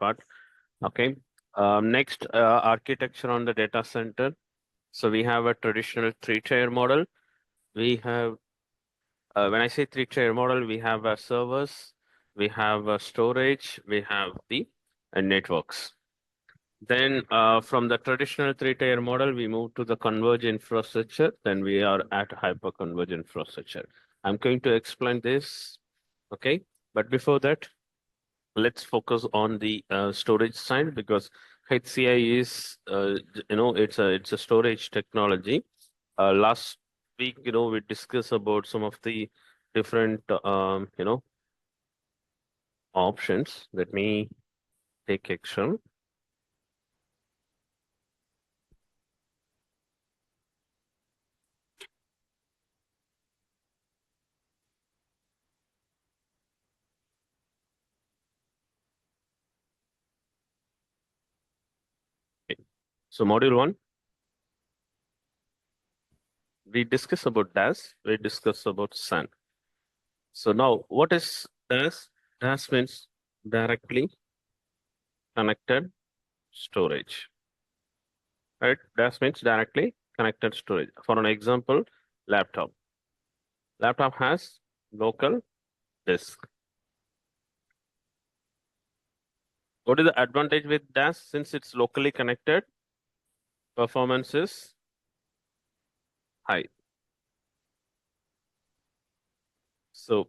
part. Okay. Next, architecture on the data center. So we have a traditional three-tier model. We have, when I say three-tier model, we have servers, we have storage, we have the networks. Then from the traditional three-tier model, we move to the converged infrastructure. Then we are at hyper-converged infrastructure. I'm going to explain this, okay? But before that, let's focus on the storage side because HCI is, it's a storage technology. Last week, we discussed about some of the different, options. Let me take action. Okay. So module one, we discuss about DAS, we discuss about SAN. So now what is DAS? DAS means directly connected storage, right? DAS means directly connected storage. For an example, laptop. Laptop has local disk. What is the advantage with DAS? Since it's locally connected, performance is high. So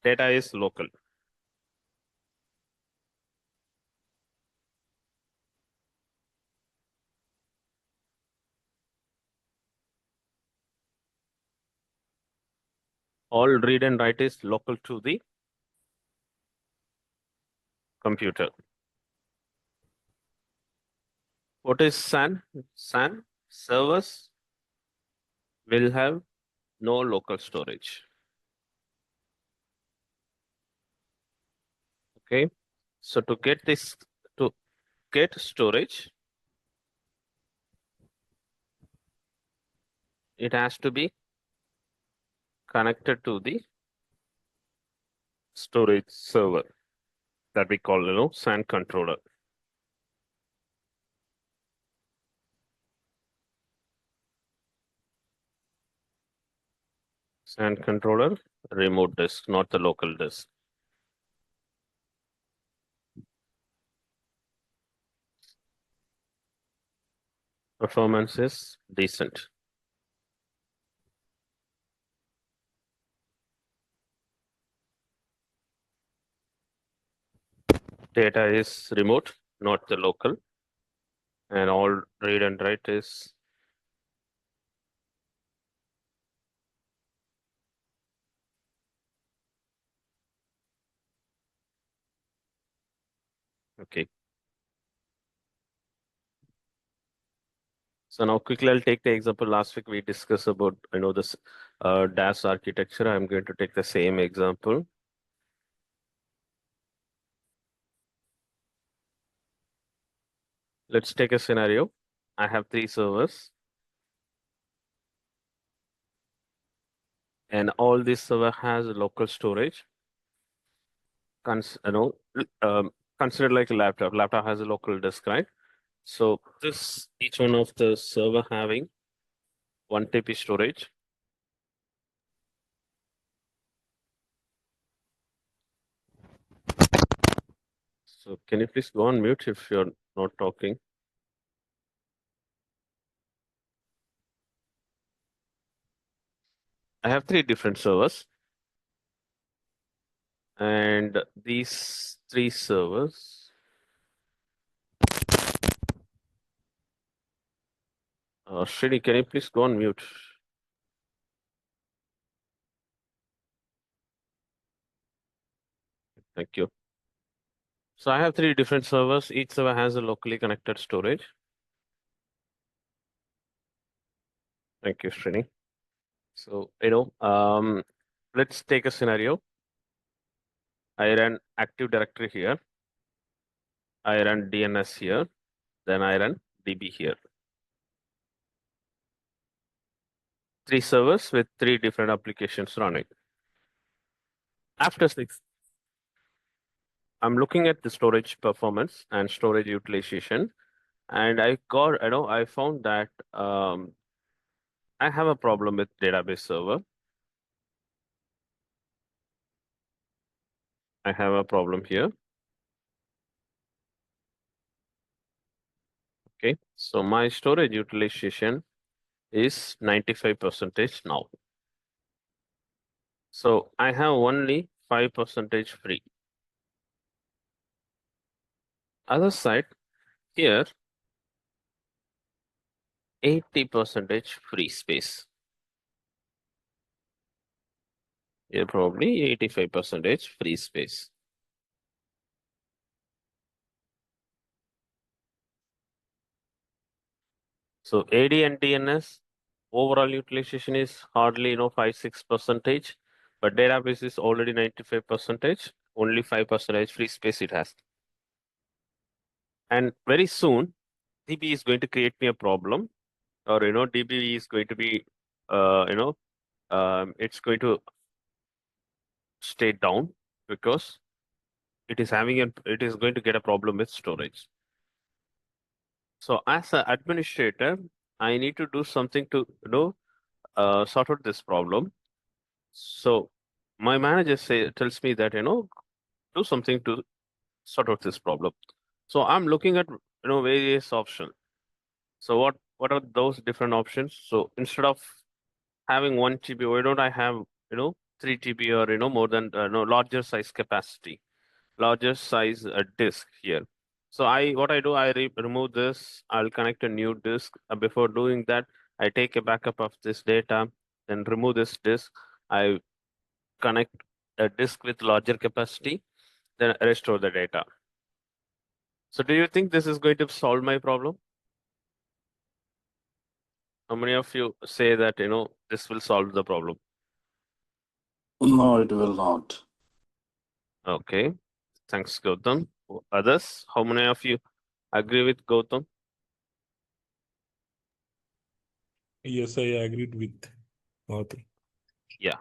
data is local. All read and write is local to the computer. What is SAN? SAN servers will have no local storage. Okay. So to get storage, it has to be connected to the storage server that we call, SAN controller. SAN controller, remote disk, not the local disk. Performance is decent. Data is remote, not the local. And all read and write is okay. So now quickly I'll take the example. Last week we discussed about this DAS architecture. I'm going to take the same example. Let's take a scenario. I have 3 servers. And all this server has local storage. Consider like a laptop. Laptop has a local disk, right? So each one of the server having 1 TB storage. So can you please go on mute if you're not talking? I have 3 different servers. And these 3 servers. Srini, can you please go on mute? Thank you. So I have 3 different servers. Each server has a locally connected storage. Thank you, Srini. So, let's take a scenario. I run Active Directory here. I run DNS here. Then I run DB here. 3 servers with 3 different applications running. After 6. I'm looking at the storage performance and storage utilization, and I found that I have a problem with database server. I have a problem here. Okay, so my storage utilization is 95% now. So I have only 5% free. Other side, here 80% free space. Here probably 85% free space. So AD and DNS overall utilization is hardly 5-6%, but database is already 95%, only 5% free space it has. And very soon DB is going to create me a problem, or DB is going to be it's going to stay down because it is going to get a problem with storage. So as an administrator, I need to do something to sort out this problem. So my manager tells me that do something to sort out this problem. So I'm looking at various options. So what are those different options? So instead of having 1 TB, why don't I have 3 TB, or more than larger size capacity, larger size disk here. So what I do, I remove this. I'll connect a new disk. Before doing that, I take a backup of this data, then remove this disk. I connect a disk with larger capacity, then restore the data. So do you think this is going to solve my problem? How many of you say that this will solve the problem? No, it will not. Okay, thanks, Gautam. Others, how many of you agree with Gautam? Yes, I agreed with Gautam. Yeah.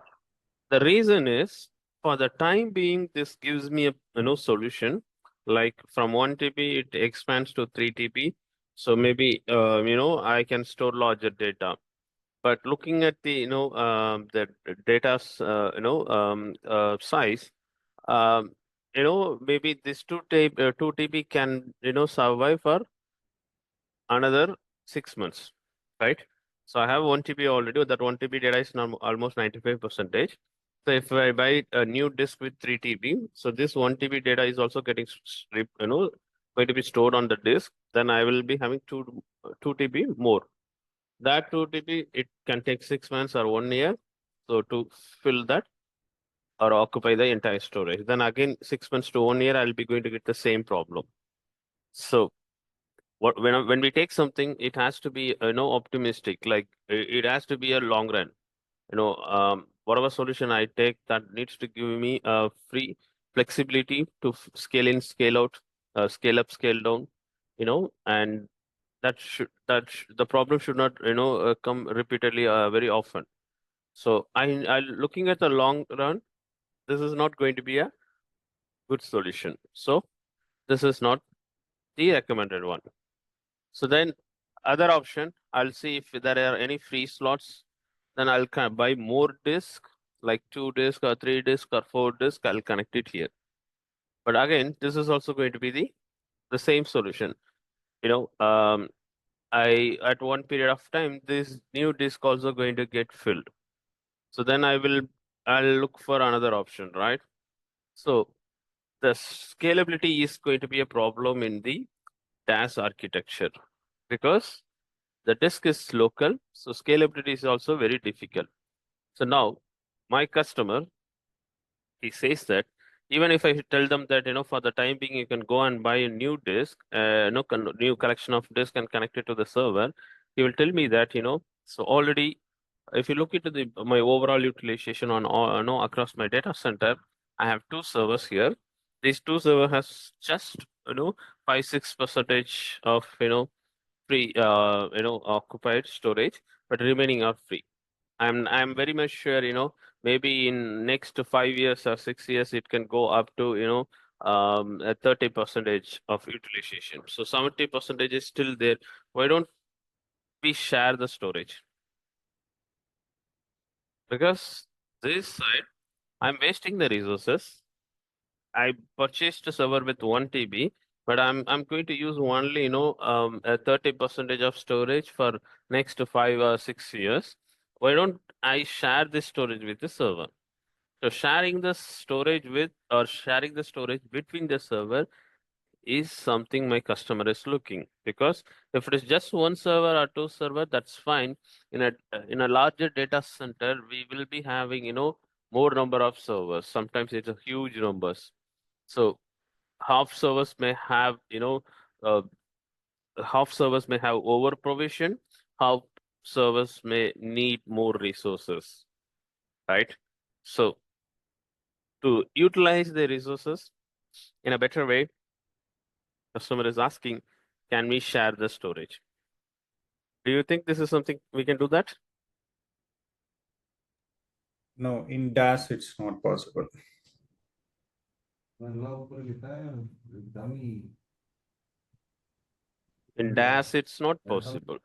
The reason is, for the time being, this gives me a solution. Like from 1 TB, it expands to 3 TB. So maybe I can store larger data. But looking at the the data's size, um, maybe this 2 TB can survive for another 6 months, right? So I have 1 TB already. That 1 TB data is now almost 95%. So if I buy a new disk with 3 TB, so this 1 TB data is also getting going to be stored on the disk. Then I will be having 2 TB more. That 2 TB, it can take 6 months or 1 year. So to fill that or occupy the entire storage. Then again, 6 months to 1 year, I'll be going to get the same problem. So when we take something, it has to be optimistic. Like it has to be a long run. Whatever solution I take, that needs to give me a free flexibility to scale in, scale out, scale up, scale down. And the problem should not come repeatedly very often. So I looking at the long run, this is not going to be a good solution. So this is not the recommended one. So then other option, I'll see if there are any free slots. Then I'll buy more disk, like 2 disk or 3 disk or 4 disk. I'll connect it here. But again, this is also going to be the same solution. I at one period of time, this new disk also going to get filled. So then I'll look for another option, right? So the scalability is going to be a problem in the DAS architecture because the disk is local, so scalability is also very difficult. So now my customer, he says that even if I tell them that for the time being you can go and buy a new disk, new collection of disk and connect it to the server, he will tell me that so already if you look into my overall utilization on all, across my data center, I have 2 servers here. These 2 server has just 5-6% of free occupied storage, but remaining are free. I'm very much sure maybe in next 5 years or 6 years it can go up to a 30% of utilization. So 70% is still there. Why don't we share the storage? Because this side, I'm wasting the resources. I purchased a server with 1 TB, but I'm going to use only, a 30% of storage for next 5 or 6 years. Why don't I share this storage with the server? So sharing the storage with or sharing the storage between the server is something my customer is looking, because if it is just one server or two server, that's fine. In a larger data center, we will be having, more number of servers. Sometimes it's a huge numbers. So half servers may have, uh, half servers may have over provision, half servers may need more resources, right? So to utilize the resources in a better way, customer is asking, can we share the storage? Do you think this is something we can do that? No, in DAS it's not possible. In DAS, it's not possible.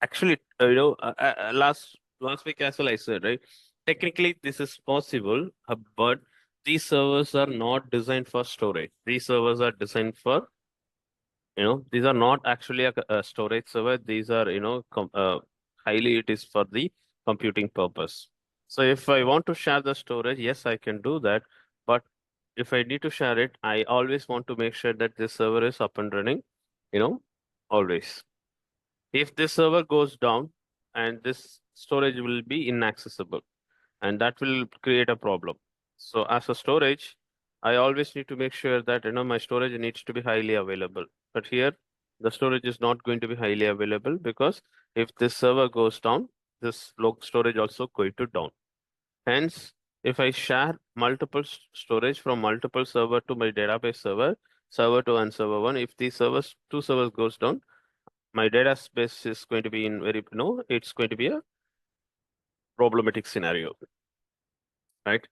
Actually, last week as well I said, right? Technically, this is possible, but these servers are not designed for storage. These servers are designed for, these are not actually a storage server. These are, highly it is for the computing purpose. So if I want to share the storage, yes, I can do that. But if I need to share it, I always want to make sure that this server is up and running, always. If this server goes down, and this storage will be inaccessible, and that will create a problem. So as a storage, I always need to make sure that, my storage needs to be highly available. But here, the storage is not going to be highly available, because if this server goes down, this local storage also going to down. Hence, if I share multiple storage from multiple server to my database server, server 2 and server 1, if these two servers goes down, my database is going to be in very, it's going to be a problematic scenario, right?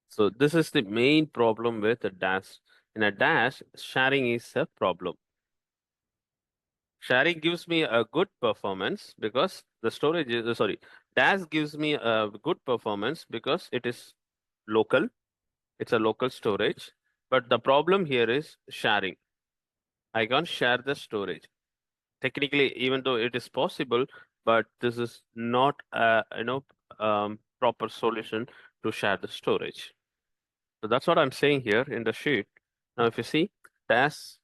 So this is the main problem with a dash. In a dash, sharing is a problem. Sharing gives me a good performance because the storage is, dash gives me a good performance because it is local. It's a local storage. But the problem here is sharing. I can't share the storage. Technically, even though it is possible, but this is not a, proper solution to share the storage. So that's what I'm saying here in the sheet. Now, if you see, dash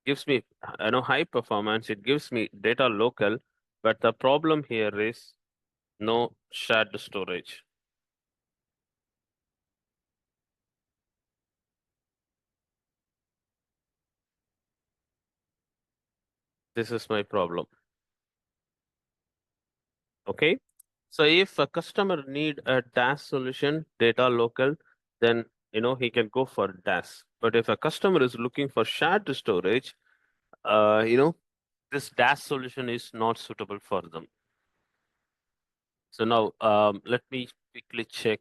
gives me, high performance. It gives me data local, but the problem here is no shared storage. This is my problem. Okay. So if a customer need a dash solution, data local, then, he can go for dash. But if a customer is looking for shared storage, this dash solution is not suitable for them. So now, let me quickly check.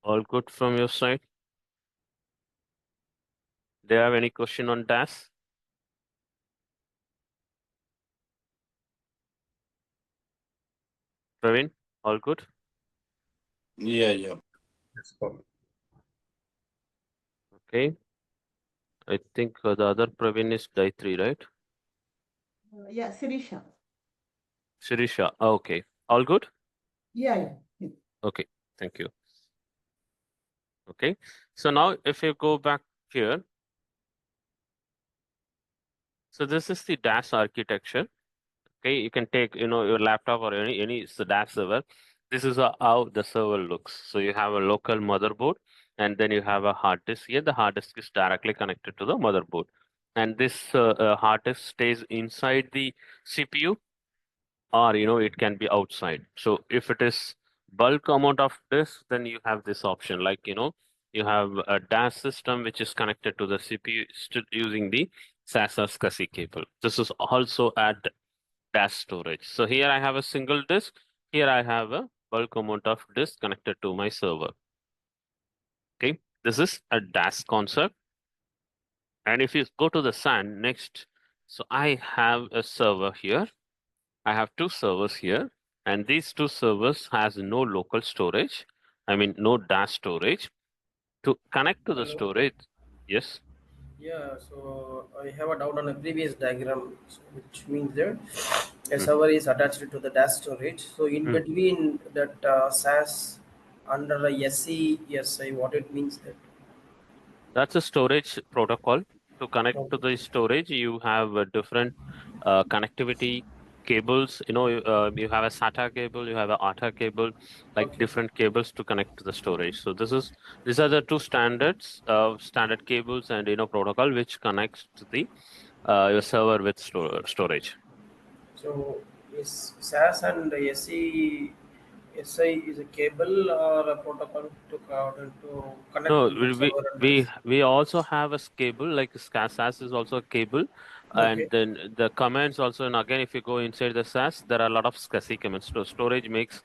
All good from your side? Do you have any question on dash? Praveen, all good? Yeah. It's possible. Okay. I think the other Praveen is Gayatri, right? Yeah, Sirisha. Shirisha. Okay. All good? Yeah. Okay. Thank you. Okay. So now if you go back here, so this is the dash architecture. Okay. You can take, your laptop or any dash server. This is how the server looks. So you have a local motherboard, and then you have a hard disk here. The hard disk is directly connected to the motherboard. And this hard disk stays inside the CPU, or, it can be outside. So if it is bulk amount of disk, then you have this option, like, you have a dash system which is connected to the CPU using the SASA SCSI cable. This is also at dash storage. So here I have a single disk. Here I have a bulk amount of disk connected to my server. Okay. This is a DAS concept. And if you go to the SAN next, so I have a server here. I have two servers here, and these two servers has no local storage. I mean, no DAS storage. To connect to the Hello. storage, yes. Yeah, so I have a doubt on a previous diagram, which means that a Mm. server is attached to the dash storage. So in Mm. between that SAS under a SCSI, what it means that? That's a storage protocol. To connect to Okay. the storage, you have different connectivity cables. You have a SATA cable, you have a ATA cable, like Okay. different cables to connect to the storage. So these are the two standards, standard cables and protocol which connects to the your server with storage. So is SAS and SCSI is a cable or a protocol to connect No, to the we server and we this? we also have a cable, like SAS is also a cable, and Okay. then the commands also. And again, if you go inside the SAS, there are a lot of SCSI commands. So storage makes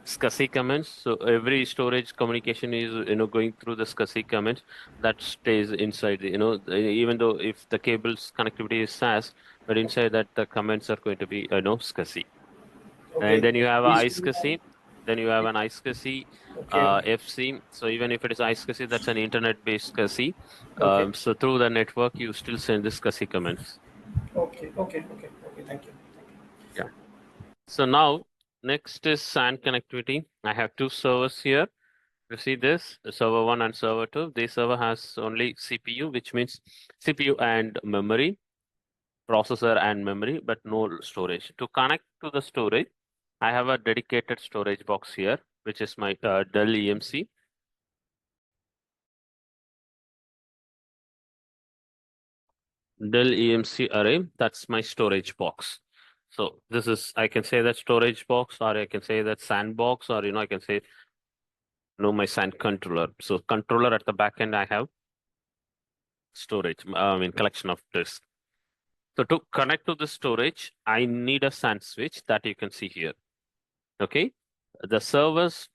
SCSI commands. So every storage communication is going through the SCSI commands that stays inside. Even though if the cable's connectivity is SAS, but inside that the commands are going to be SCSI. And Okay. then you have a These two are iSCSI. Then you have an iSCSI okay. FC. So even if it is iSCSI, that's an internet-based SCSI. Okay. So through the network, you still send the SCSI commands. Okay. Okay. Okay. Okay. Thank you. Yeah. So now, next is SAN connectivity. I have two servers here. You see this, server 1 and server 2. This server has only CPU, which means CPU and memory, processor and memory, but no storage. To connect to the storage, I have a dedicated storage box here, which is my Dell EMC. Dell EMC array, that's my storage box. So this is, I can say that storage box, or I can say that sandbox, or I can say my SAN controller. So controller at the back end, I have storage, collection of disk. So to connect to the storage, I need a SAN switch that you can see here. Okay, the servers,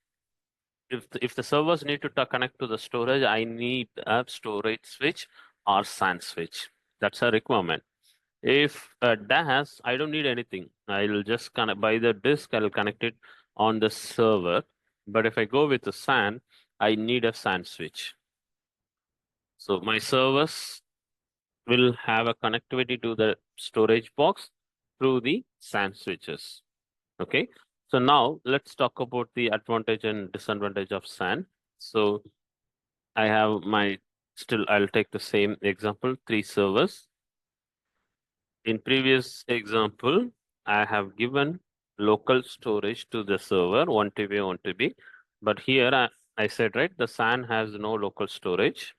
if the servers need to connect to the storage, I need a storage switch or SAN switch. That's a requirement. If DAS, I don't need anything. I'll just connect by the disk. I'll connect it on the server. But if I go with the SAN, I need a SAN switch. So my servers will have a connectivity to the storage box through the SAN switches. Okay. So now let's talk about the advantage and disadvantage of SAN. So I have I'll take the same example, 3 servers. In previous example, I have given local storage to the server, 1 TB, 1 TB. But here I said, right, the SAN has no local storage.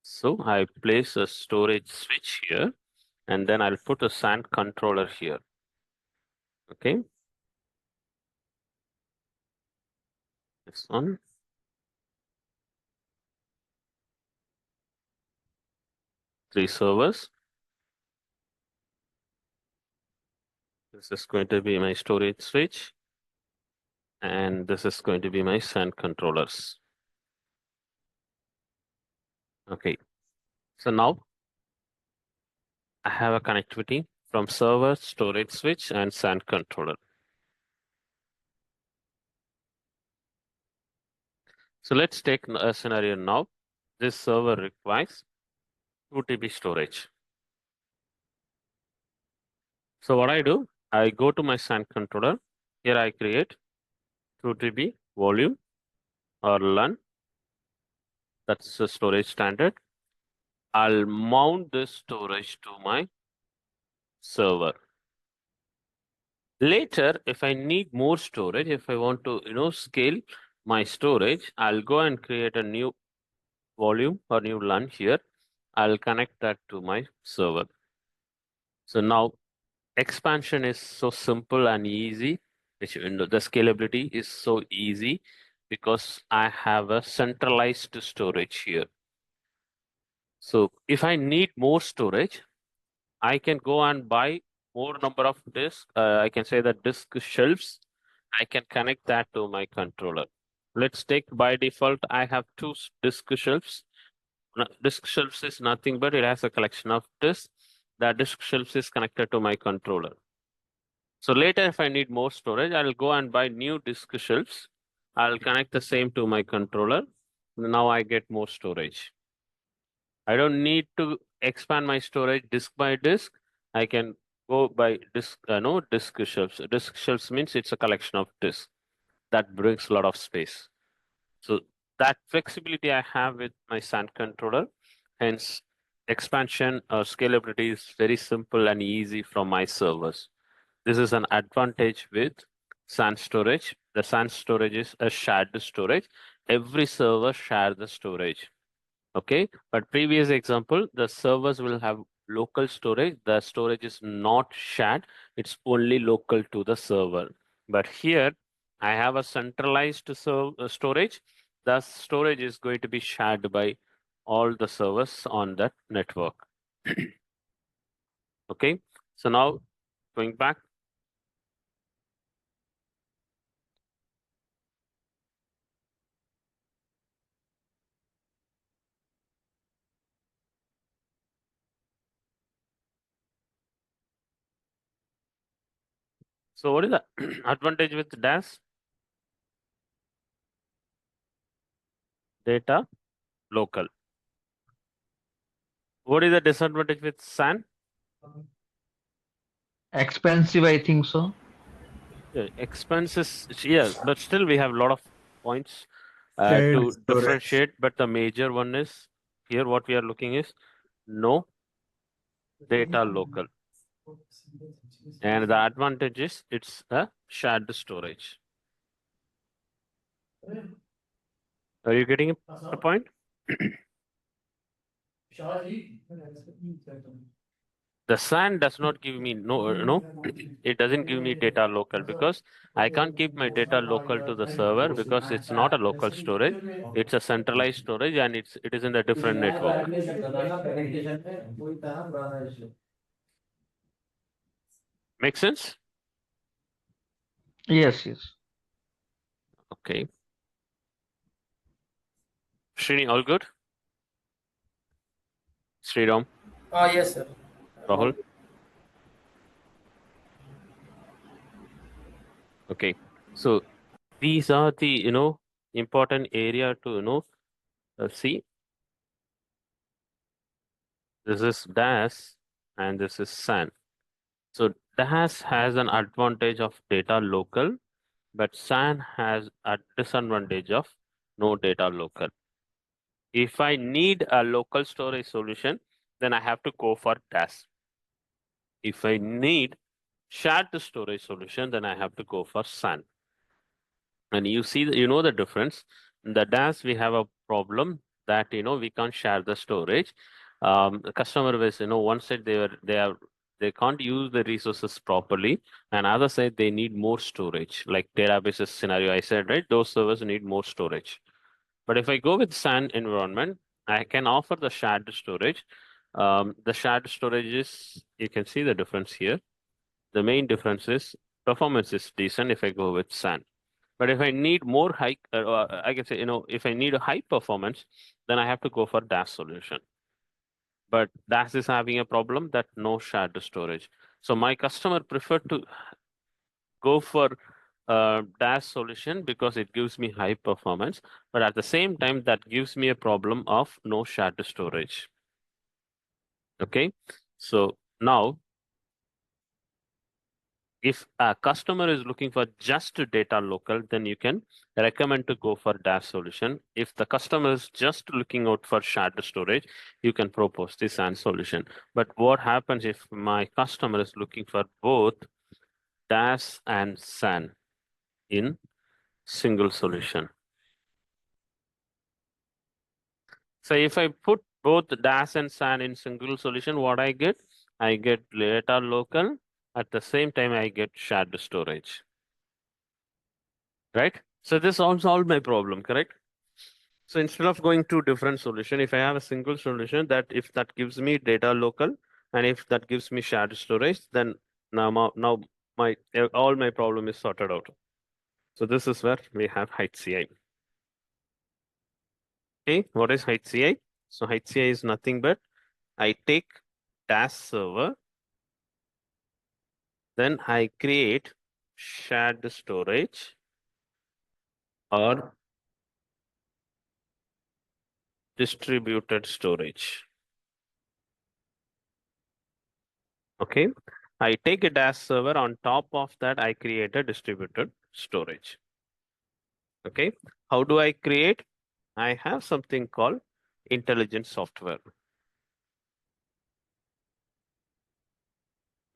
So I place a storage switch here, and then I'll put a SAN controller here. Okay. This one. Three servers. This is going to be my storage switch. And this is going to be my SAN controllers. Okay. So now I have a connectivity from server, storage switch, and SAN controller. So let's take a scenario now. This server requires 2 TB storage. So what I do, I go to my SAN controller. Here I create 2 TB volume or LUN. That's the storage standard. I'll mount this storage to my server. Later, if I need more storage, if I want to, scale my storage, I'll go and create a new volume or new LUN here. I'll connect that to my server. So now expansion is so simple and easy. The scalability is so easy because I have a centralized storage here. So if I need more storage, I can go and buy more number of disks. I can say that disk shelves. I can connect that to my controller. let's take by default, I have two disk shelves. Disk shelves is nothing but it has a collection of disks. That disk shelves is connected to my controller. So later, if I need more storage, I'll go and buy new disk shelves. I'll connect the same to my controller. Now I get more storage. I don't need to expand my storage disk by disk. I can go by disk, no disk shelves. Disk shelves means it's a collection of disks. That brings a lot of space. So that flexibility I have with my SAN controller, hence expansion or scalability is very simple and easy from my servers. This is an advantage with SAN storage. The SAN storage is a shared storage. Every server share the storage. Okay, but previous example, the servers will have local storage. The storage is not shared. It's only local to the server. But here I have a centralized storage. The storage is going to be shared by all the servers on that network. Okay, so now going back. So what is the advantage with DAS? Data local. What is the disadvantage with SAN? Expensive, I think so. Yeah, expenses, yeah, but still we have a lot of points Shared to storage. differentiate. But the major one is here what we are looking is no data local. And the advantage is it's a shared storage. Are you getting the point? The SAN does not give me no, it doesn't give me data local because I can't keep my data local to the server because it's not a local storage. It's a centralized storage and it is in a different network. Make sense? Yes, yes. Okay. Srini, all good? Sriram, Yes, sir. Rahul? Okay. So these are the, important area to, see. This is DAS and this is SAN. So DAS has an advantage of data local, but SAN has a disadvantage of no data local. If I need a local storage solution, then I have to go for DAS. If I need shared storage solution, then I have to go for SAN. And you see, the difference. In the DAS, we have a problem that we can't share the storage. The customer was, one side they can't use the resources properly, and other side they need more storage. Like databases scenario, I said, right? Those servers need more storage. But if I go with SAN environment, I can offer the shared storage. The shared storage is, you can see the difference here. The main difference is performance is decent if I go with SAN. But if I need more high, I can say, if I need a high performance, then I have to go for DAS solution. But DAS is having a problem that no shared storage. So my customer prefer to go for DAS solution because it gives me high performance. But at the same time, that gives me a problem of no shared storage. Okay, so now if a customer is looking for just data local, then you can recommend to go for DAS solution. If the customer is just looking out for shared storage, you can propose the SAN solution. But what happens if my customer is looking for both DAS and SAN in single solution? So if I put both DAS and SAN in single solution, what I get data local. At the same time, I get shared storage. Right? So this solves my problem, correct? So instead of going to different solution, if I have a single solution that if that gives me data local and if that gives me shared storage, then now all my problem is sorted out. So this is where we have HCI. Okay, what is HCI? So HCI is nothing but I take DAS server, then I create shared storage or distributed storage. Okay, I take a DAS server, on top of that I create a distributed storage. Okay, how do I create? I have something called intelligent software.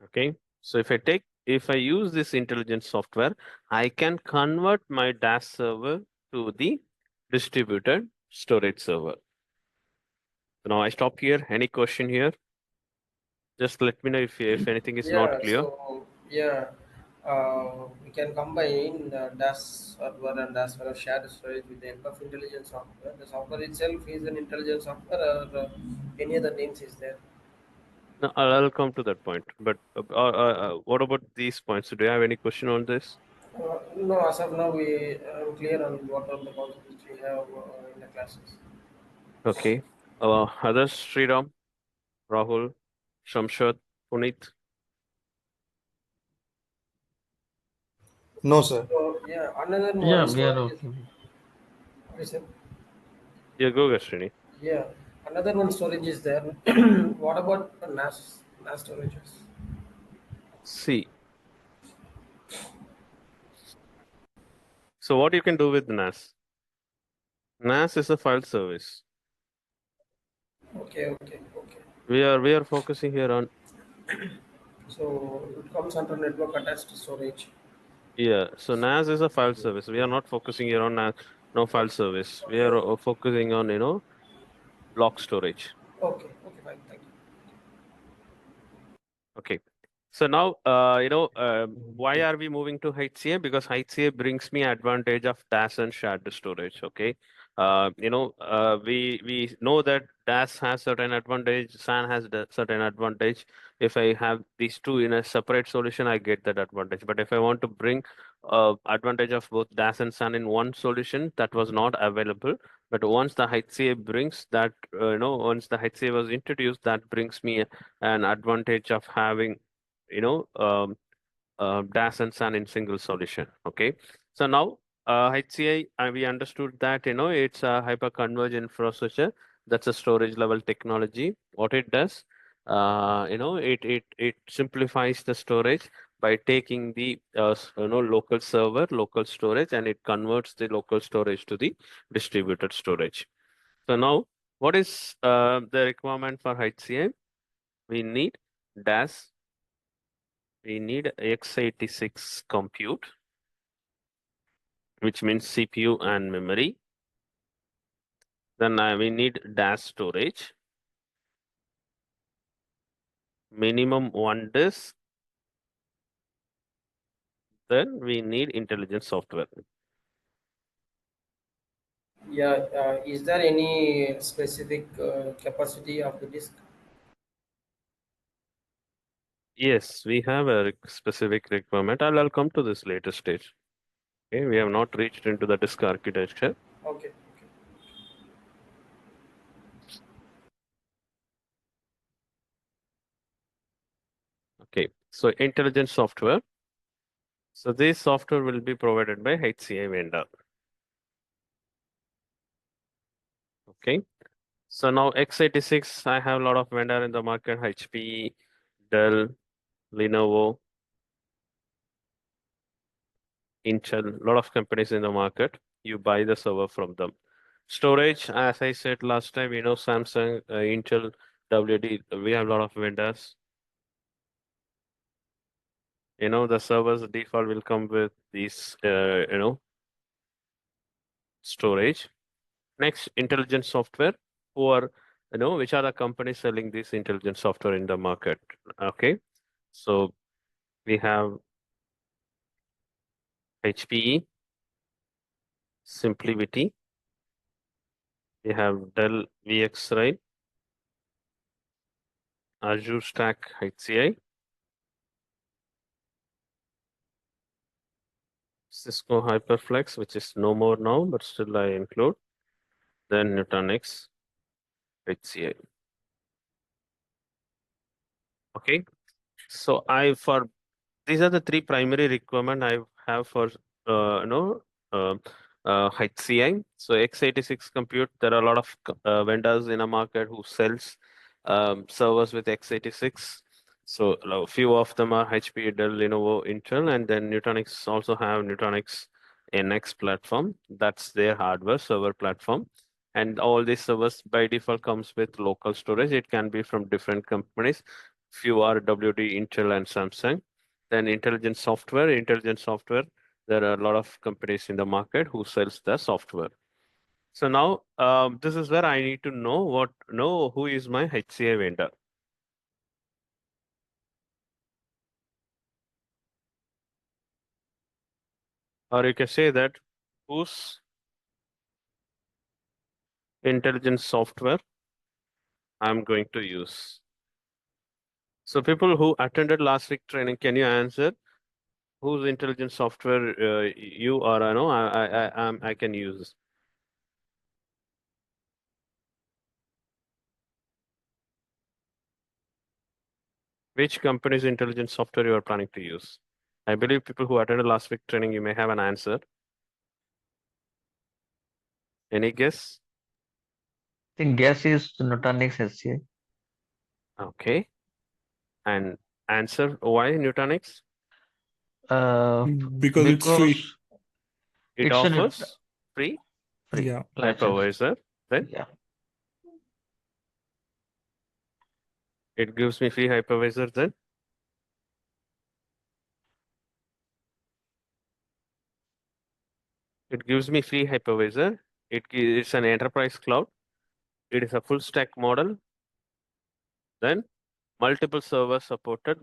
Okay, so if I use this intelligent software, I can convert my DAS server to the distributed storage server. So now I stop here. Any question here? Just let me know if anything is not Yeah, clear. so yeah, we can combine the DAS server and as well as shared storage with the help of intelligent software. The software itself is an intelligent software, or any other names is there? No, I'll come to that point. But what about these points? Do you have any question on this? No, as of now, we are clear on what are the concepts which we have in the classes. Okay. Others, Sriram, Rahul, Shamshad, Puneet. No, sir. So yeah, another Yeah, one we are storage is, okay. what is it? Yeah, go, Gashrini. Yeah, another one storage is there. What about the NAS storages? See, so what you can do with NAS? NAS is a file service. Okay. We are focusing here on, So it comes under network attached storage. yeah. So NAS is a file service. We are not focusing here on NAS, no file service. We are focusing on block storage. Okay, fine, thank you. Okay. So now, why are we moving to HCA? Because HCA brings me advantage of DAS and shared storage. Okay. We know that DAS has certain advantage, SAN has the certain advantage. If I have these two in a separate solution, I get that advantage. But if I want to bring advantage of both DAS and SAN in one solution, that was not available. But once the HCA brings that, once the HCA was introduced, that brings me an advantage of having you know um, DAS and SAN in single solution. Okay, so now HCI, we understood that it's a hyperconverged infrastructure. That's a storage level technology. What it does, it simplifies the storage by taking the local server, local storage, and it converts the local storage to the distributed storage. So now, what is the requirement for HCI? We need DAS, we need x86 compute, which means CPU and memory. Then we need DAS storage, minimum one disk. Then we need intelligent software. Yeah, is there any specific capacity of the disk? Yes, we have a specific requirement. I'll come to this later stage. Okay, we have not reached into the disk architecture. Okay. Okay, so intelligent software. So this software will be provided by HCI vendor. Okay, so now x86, I have a lot of vendor in the market, HP, Dell, Lenovo, Intel, a lot of companies in the market. You buy the server from them. Storage, as I said last time, Samsung, Intel, WD, we have a lot of vendors. The servers default will come with these, storage. Next, intelligent software. Who are, which are the companies selling this intelligent software in the market? Okay, so we have HPE, SimpliVity, we have Dell VxRail, Azure Stack HCI, Cisco HyperFlex, which is no more now, but still I include. then Nutanix, HCI. Okay, so these are the three primary requirement I have for uh, HCI. So x86 compute, there are a lot of vendors in a market who sells servers with x86. So a few of them are HP, Dell, Lenovo, Intel, and then Nutanix also have Nutanix NX platform. That's their hardware server platform. And all these servers by default comes with local storage. It can be from different companies. Few are WD, Intel, and Samsung. Then intelligent software, there are a lot of companies in the market who sells the software. So now this is where I need to know who is my HCI vendor. Or you can say that whose intelligent software I'm going to use. So people who attended last week training, can you answer whose intelligent software you or I know I can use? Which company's intelligent software you are planning to use? I believe people who attended last week training, you may have an answer. Any guess? I think guess is Nutanix HCI. Okay. And answer why Nutanix? Because it's free. Because It it's an offers free free Yeah. license. hypervisor. Then Yeah. it gives me free hypervisor. Then it gives me free hypervisor. It's an enterprise cloud. It is a full stack model. Then multiple servers supported.